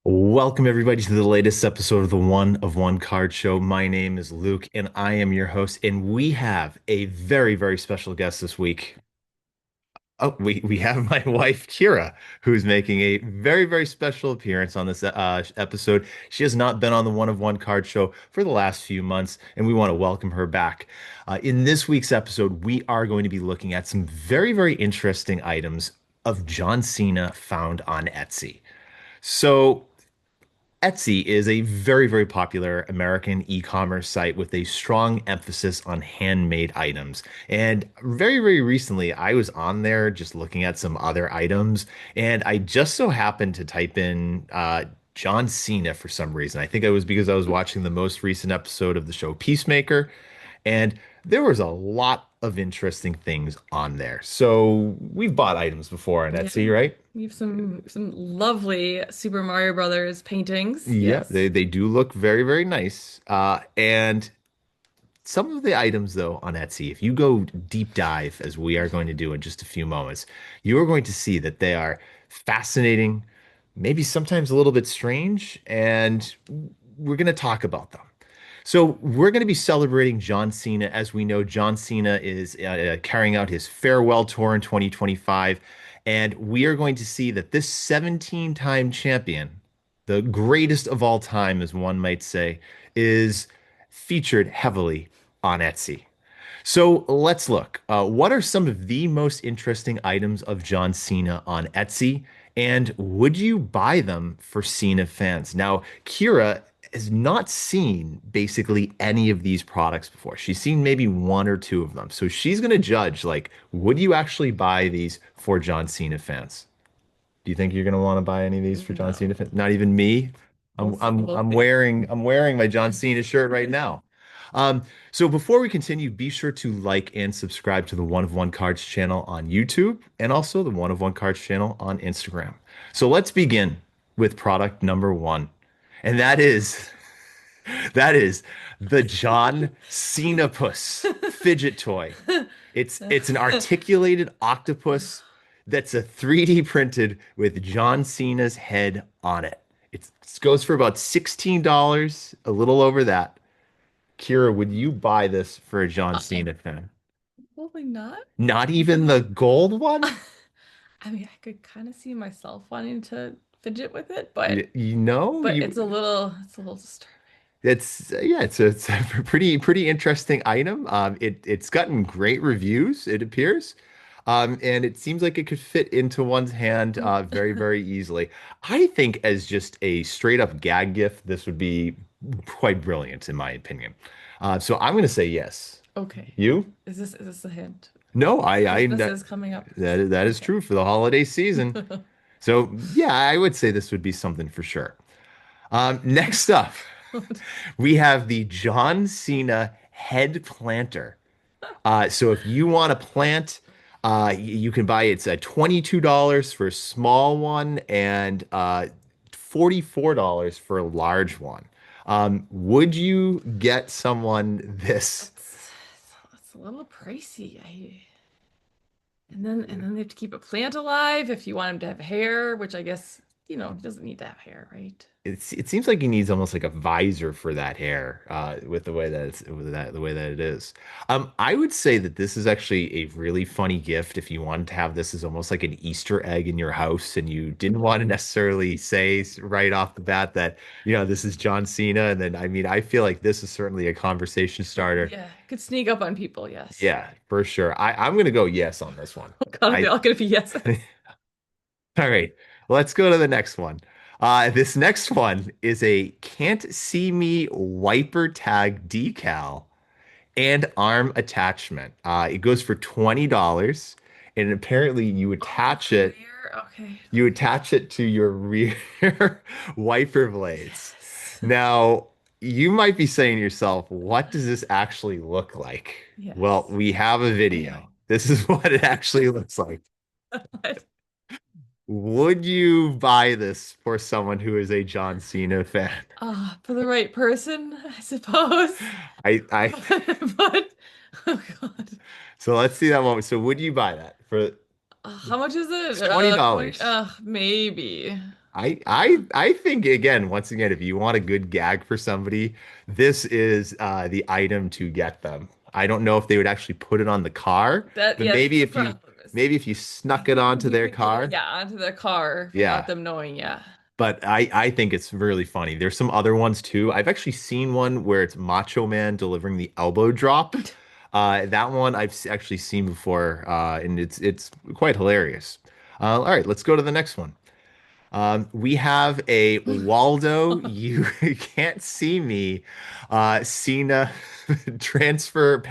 Welcome, everybody, to the latest episode of the One of One Card Show. My name is Luke, and I am your host. And we have a very, very special guest this week. Oh, we have my wife, Kira, who's making a very, very special appearance on this episode. She has not been on the One of One Card Show for the last few months, and we want to welcome her back. In this week's episode, we are going to be looking at some very, very interesting items of John Cena found on Etsy. So, Etsy is a very, very popular American e-commerce site with a strong emphasis on handmade items. And very, very recently, I was on there just looking at some other items, and I just so happened to type in John Cena for some reason. I think it was because I was watching the most recent episode of the show Peacemaker, and there was a lot of interesting things on there. So we've bought items before on Yeah. Etsy, right? We have some lovely Super Mario Brothers paintings. Yeah, they Yes. they do look very, very nice. And some of the items though on Etsy, if you go deep dive as we are going to do in just a few moments, you are going to see that they are fascinating, maybe sometimes a little bit strange, and we're going to talk about them. So we're going to be celebrating John Cena. As we know, John Cena is carrying out his farewell tour in 2025, and we are going to see that this 17-time champion, the greatest of all time, as one might say, is featured heavily on Etsy. So let's look. What are some of the most interesting items of John Cena on Etsy? And would you buy them for Cena fans? Now, Kira has not seen basically any of these products before. She's seen maybe one or two of them. So she's going to judge, like, would you actually buy these for John Cena fans? Do you think you're going to want to buy any of these for John No. Cena fans? Not even me. We'll I'm see. I'm We'll I'm see. wearing my John Cena shirt right now. So before we continue, be sure to like and subscribe to the One of One Cards channel on YouTube and also the One of One Cards channel on Instagram. So let's begin with product number one, and that is the John Cena Puss fidget toy. It's an articulated octopus that's a 3D printed with John Cena's head on it. It goes for about $16, a little over that. Kira, would you buy this for a John Uh, Cena fan? Probably not. Not even the gold one? I mean, I could kind of see myself wanting to fidget with it, You know, but you it's a little disturbing. it's yeah, it's a pretty interesting item. It's gotten great reviews, it appears. And it seems like it could fit into one's hand very, very easily. I think as just a straight up gag gift, this would be quite brilliant in my opinion. So I'm going to say yes. Okay. You? Is this a hint? No, Christmas is coming up. that is Okay. true for the holiday season. So yeah, I would say this would be something for sure. Next up, we have the John Cena head planter. So if you want a plant, you can buy it's $22 for a small one and $44 for a large one. Would you get someone this? It's a little pricey. And then they have to keep a plant alive if you want him to have hair, which I guess, he doesn't need to have hair, right? It seems like he needs almost like a visor for that hair, with the way that the way that it is. I would say that this is actually a really funny gift if you wanted to have this as almost like an Easter egg in your house, and you didn't want to necessarily say right off the bat that this is John Cena, and then I mean I feel like this is certainly a conversation starter. Yeah, could sneak up on people, yes. Yeah, for sure. I'm gonna go yes on this one. Oh God, I they're all gonna be yeses. All right, let's go to the next one. This next one is a can't see me wiper tag decal and arm attachment. It goes for $20, and apparently Oh, for the rear? Okay, you okay. attach it to your rear wiper blades. Yes. Now, you might be saying to yourself, what does this actually look like? Well, Yes. we have a video. This is what it actually looks like. Would you buy this for someone who is a John Cena fan? For the right person, I suppose. I But oh God. so let's see that moment. So would you buy that for How much is it's it? 20 20, dollars? maybe. I think again, once again, if you want a good gag for somebody, this is the item to get them. I don't know if they would actually put it on the car, That but yeah, that's the problem. maybe if you snuck it onto You their could get it, car, yeah, onto their car without yeah. them knowing, yeah. But I think it's really funny. There's some other ones too. I've actually seen one where it's Macho Man delivering the elbow drop. That one actually seen before, and it's quite hilarious. All right, let's go to the next one. We have a Waldo, you can't see me, Cena transfer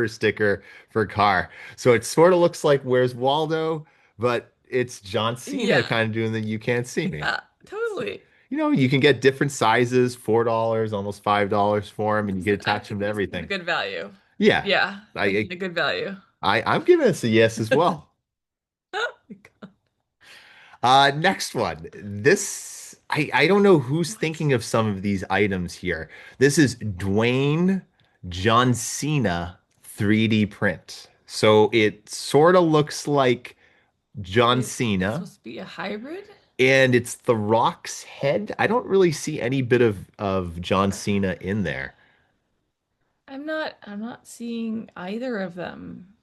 sticker for car. So it sort of looks like Where's Waldo, but it's John Cena Yeah. kind of doing the you can't see me. Yeah, totally. You know, you can get different sizes, $4, almost $5 for them, and you That's, can I attach them think to that's a everything. good value. Yeah, Yeah, that'd I be a good value. I'm giving this a yes as well. Next one. I don't know who's What? thinking of some of these items here. This is Dwayne John Cena 3D print. So it sort of looks like John Is it Cena, supposed to be a hybrid? and it's The Rock's head. I don't really see any bit of John Cena in there, I'm not seeing either of them.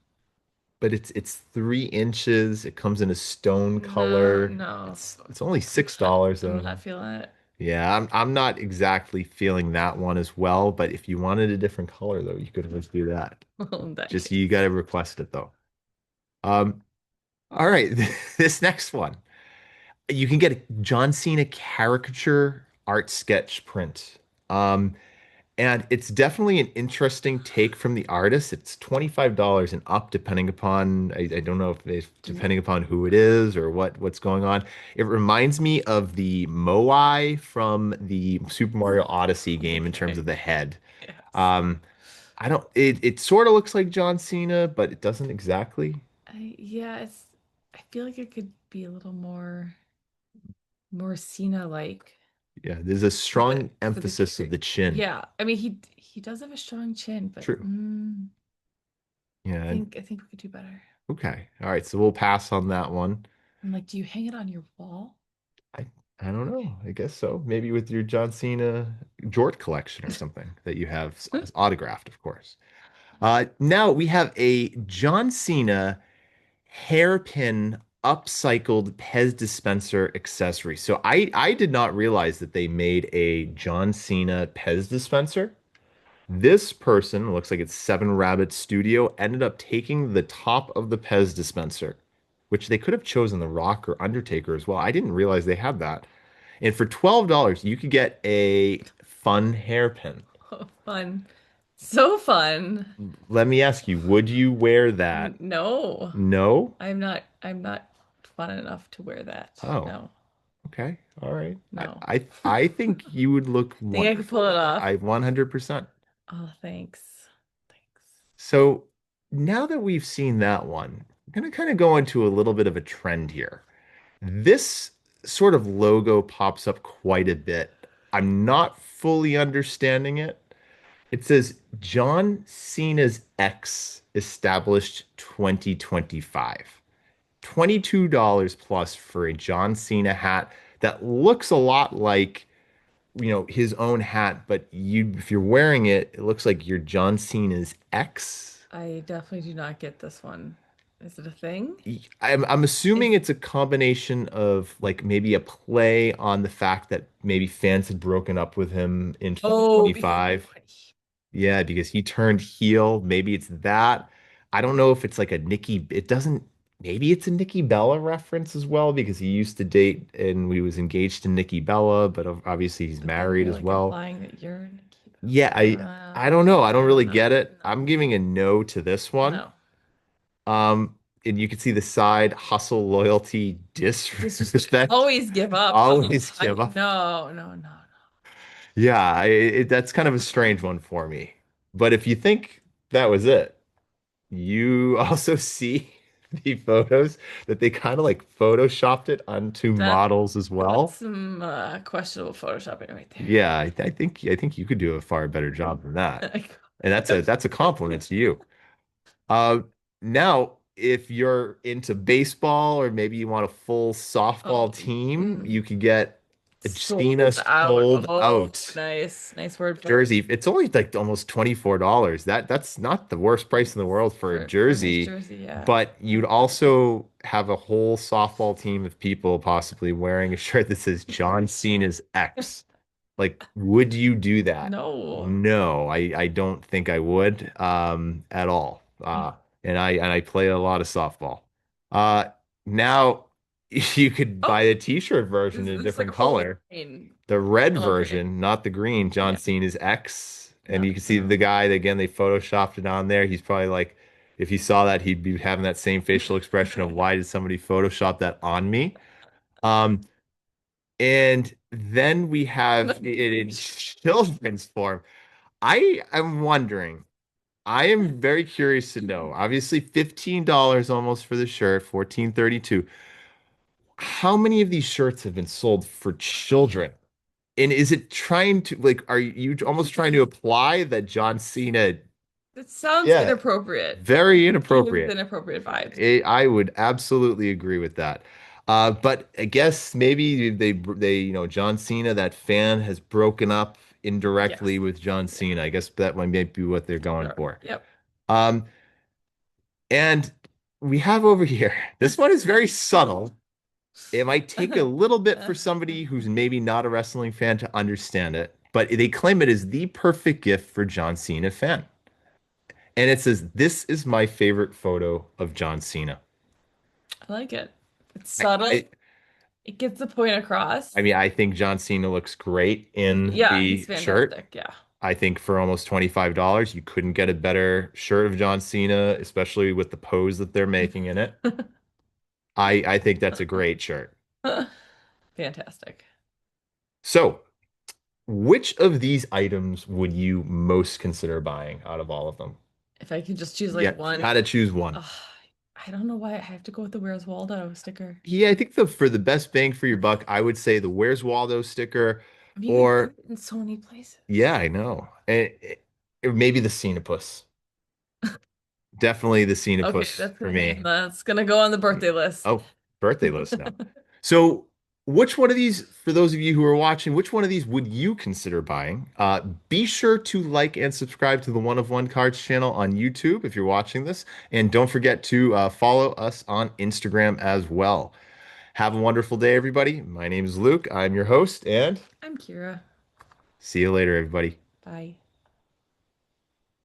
but it's 3 inches. It comes in a stone No, color. no. It's only $6 I'm though. not feeling it. Yeah, I'm not exactly feeling that one as well, but if you wanted a different color though, you could always do that. Well, in that Just you case. gotta request it though. Um, all right, this next one. You can get a John Cena caricature art sketch print. Um, and it's definitely an interesting take from the artist. It's $25 and up, depending upon I don't know if it's Mm. depending upon who it is or what's going on. It reminds me of the Moai from the Super Mario Odyssey game in terms Okay. of the head. Yes. Um, I don't it sort of looks like John Cena, but it doesn't exactly. Yeah, I feel like it could be a little more Cena-like Yeah, there's a strong for the emphasis of the chin. yeah. I mean, he does have a strong chin, but True. I Yeah. think I think we could do better. Okay. All right. So we'll pass on that one. I'm like, do you hang it on your wall? I I don't know. I guess so. Maybe with your John Cena Jort collection or something that you have autographed, of course. Now we have a John Cena hairpin upcycled Pez dispenser accessory. So I did not realize that they made a John Cena Pez dispenser. This person, looks like it's Seven Rabbit Studio, ended up taking the top of the Pez dispenser, which they could have chosen The Rock or Undertaker as well. I didn't realize they had that. And for $12, you could get a fun hairpin. Oh, fun. So fun. Let me ask you, would you wear that? No. No? I'm not fun enough to wear that. Oh, No. okay. All right. No. I think you would look Think I could pull wonderful. it off? I 100%. Oh, thanks. Thanks. So now that we've seen that one, I'm going to kind of go into a little bit of a trend here. This sort of logo pops up quite a bit. I'm not fully understanding it. It says John Cena's X established 2025. $22 plus for a John Cena hat that looks a lot like, his own hat, but if you're wearing it, it looks like you're John Cena's X. I definitely do not get this one. Is it a thing? I'm assuming Is it's a combination of like maybe a play on the fact that maybe fans had broken up with him in oh, because he 2025. went. Yeah, because he turned heel. Maybe it's that. I don't know if it's like a Nikki. It doesn't. Maybe it's a Nikki Bella reference as well because he used to date and we was engaged to Nikki Bella, but obviously he's But then married you're as like well. implying that you're Nikki Yeah, I don't know. Bella. I don't really No, get it. I'm no, giving a no to this one. no. And you can see the side hustle, loyalty, Disrespect. disrespect. Always give up. Always I give up. no, no, no, Yeah, that's kind of a strange one for me. But if you think that was it, you also see the photos that they kind of like photoshopped it onto That models as that's well. some questionable photoshopping right Yeah, I think you could do a far better job than that. there. And that's a compliment to you. Uh, Now if you're into baseball or maybe you want a full softball Oh, team, mm, you could get a Cena sold out. sold Oh, out nice. Nice wordplay jersey. It's only like almost $24. That's not the worst price in the world for a for a nice jersey, jersey. Yeah. but you'd also have a whole softball team of people possibly wearing a shirt that says John Cena's X. Like, would you do that? No. No, I don't think I would at all. Mm. And I play a lot of softball. Uh now you could buy Oh, the t-shirt version in a it's like different only color. green. The red Okay. version, not the green. John Yeah. Cena's X. And Yep. you can see the guy that, again, they photoshopped it on there. He's probably like, if he saw that, he'd be having that same facial expression of why did somebody Photoshop that on me? Um, and then we have it in children's form. I am wondering, I am very curious to know. Obviously, $15 almost for the shirt, 14.32. How many of these shirts have been sold for children? And is it trying to like, are you almost trying to apply that John Cena? It sounds Yeah, inappropriate. very Gives inappropriate. inappropriate vibes. I would absolutely agree with that. But I guess maybe John Cena, that fan has broken up indirectly Yes. with John Yeah. Cena. I guess that might be what they're going Sure. for. Yep. Um, and we have over here, this one is very subtle. It might take a little bit for somebody who's maybe not a wrestling fan to understand it, but they claim it is the perfect gift for John Cena fan. And it says, "This is my favorite photo of John Cena." I like it. It's I, subtle. I, It gets the point I across. mean, I think John Cena looks great in Yeah, he's the shirt. fantastic. Yeah. I think for almost $25, you couldn't get a better shirt of John Cena, especially with the pose that they're making in it. I think that's a great shirt. Fantastic. So, which of these items would you most consider buying out of all of them? If I could just choose like Yeah, one, had to choose one. ugh, I don't know why I have to go with the Where's Waldo sticker. Yeah, I think for the best bang for your buck, I would say the Where's Waldo sticker, I mean, you can find or it in so many places. yeah, I know, or maybe the Cenopus. Definitely the Okay, Cenopus for me. that's gonna go on the birthday list. Oh, birthday list now. So, which one of these, for those of you who are watching, which one of these would you consider buying? Be sure to like and subscribe to the One of One Cards channel on YouTube if you're watching this, and don't forget to follow us on Instagram as well. Have a wonderful day, everybody. My name is Luke. I'm your host, and I'm Kira. see you later, everybody. Bye.